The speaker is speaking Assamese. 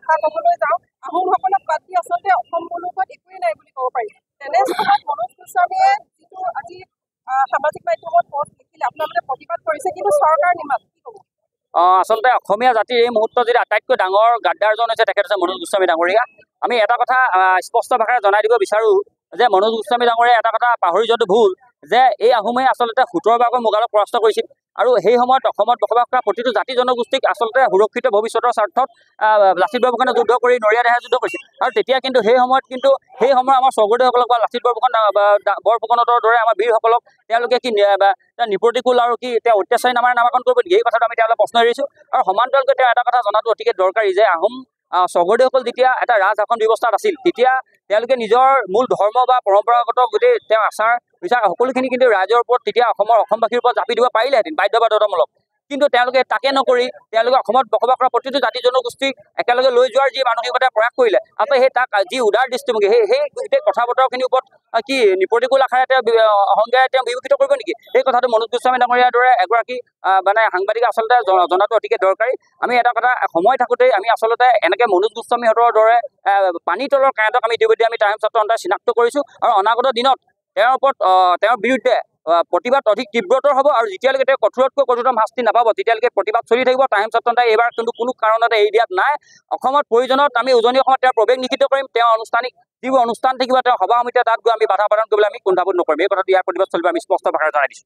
কথা ক'বলৈ যাওঁ আহোমসকলক বাদ দি আচলতে অসম মুলুকত একোৱেই নাই বুলি ক'ব পাৰি। তেনেস্থলত মনোজ গোস্বামীয়ে যিটো আজি সামাজিক মাধ্যমত পষ্ট লিখিলে আপোনালোকে প্ৰতিবাদ কৰিছে, কিন্তু চৰকাৰ নিমাত কি ক'ব? আচলতে অসমীয়া জাতিৰ এই মুহূৰ্তত যদি আটাইতকৈ ডাঙৰ গাদ্দাৰজন হৈছে তেখেত হৈছে মনোজ গোস্বামী ডাঙৰীয়া। আমি এটা কথা স্পষ্ট ভাষাৰে জনাই দিব বিচাৰোঁ যে মনোজ গোস্বামী ডাঙৰীয়া এটা কথা পাহৰি যোৱাটো ভুল যে এই আহোমে আচলতে 17 বাৰকৈ মোগলক পৰাস্ত কৰিছিল আৰু সেই সময়ত অসমত বসবাস কৰা প্ৰতিটো জাতি জনগোষ্ঠীক আচলতে সুৰক্ষিত ভৱিষ্যতৰ স্বাৰ্থত লাচিত বৰফুকনে যুদ্ধ কৰি নৰিয়া দেহাই যুদ্ধ কৰিছিল। আৰু তেতিয়া কিন্তু সেই সময়ত আমাৰ স্বৰ্গদেউসকলক বা লাচিত বৰফুকনৰ দৰে আমাৰ বীৰসকলক তেওঁলোকে কি নিপ্ৰতিকূল আৰু কি তেওঁ অত্যাচাৰী নামাকৰণ কৰিব নেকি? এই কথাটো আমি তেওঁলোকে প্ৰশ্ন এৰিছোঁ। আৰু সমান্তৰালকৈ তেওঁ এটা কথা জনাটো অতিকে দৰকাৰী যে আহোম স্বৰ্গদেউসকল যেতিয়া এটা ৰাজশাসন ব্যৱস্থাত আছিল তেতিয়া তেওঁলোকে নিজৰ মূল ধৰ্ম বা পৰম্পৰাগত গোটেই তেওঁ আচাৰ বিচাৰ সকলোখিনি কিন্তু ৰাইজৰ ওপৰত তেতিয়া অসমবাসীৰ ওপৰত জাপি দিব পাৰিলেহেঁতেন বাধ্যবাধকতামূলক। কিন্তু তেওঁলোকে তাকে নকৰি তেওঁলোকে অসমত বসবাস কৰা প্ৰতিটো জাতি জনগোষ্ঠীক একেলগে লৈ যোৱাৰ যি মানসিকতা প্ৰয়াস কৰিলে আচলতে সেই তাক যি উদাৰ দৃষ্টিভংগী সেই গোটেই কথা বতৰাখিনিৰ ওপৰত কি প্ৰতিকূল আশাৰে তেওঁ অহংকাৰে তেওঁ বিভূষিত কৰিব নেকি? এই কথাটো মনোজ গোস্বামী ডাঙৰীয়াৰ দৰে এগৰাকী সাংবাদিক আচলতে জনাটো অতিকে দৰকাৰী। আমি এটা কথা সময় থাকোঁতেই আমি আচলতে এনেকৈ মনোজ গোস্বামীহঁতৰ দৰে পানী তলৰ কাঁইটক আমি ইতিমধ্যে আমি টাইমছ ছাত্ৰ সন্থাই চিনাক্ত কৰিছোঁ আৰু অনাগত দিনত তেওঁৰ ওপৰত তেওঁৰ বিৰুদ্ধে প্ৰতিবাদ অধিক তীব্ৰতৰ হ'ব আৰু যেতিয়ালৈকে তেওঁ কঠোৰতকৈ কঠোৰতম শাস্তি নাপাব তেতিয়ালৈকে প্ৰতিবাদ চলি থাকিব। টাইমছ ছাত্ৰ সন্থাই এইবাৰ কিন্তু কোনো কাৰণতে এৰি দিয়াত নাই। অসমত প্ৰয়োজনত আমি উজনি অসমত তেওঁৰ প্ৰৱেশ নিষিদ্ধ কৰিম। তেওঁ আনুষ্ঠানিক যিবোৰ অনুষ্ঠান থাকিব তেওঁ সভা সমিতিয়ে তাত গৈ আমি বাধা প্ৰদান কৰিবলৈ আমি কুণ্ঠাবোধ নকৰিম। এই কথাটো ইয়াৰ প্ৰতিবাদ চলিব আমি স্পষ্ট ভাষাৰে জনাই দিছোঁ।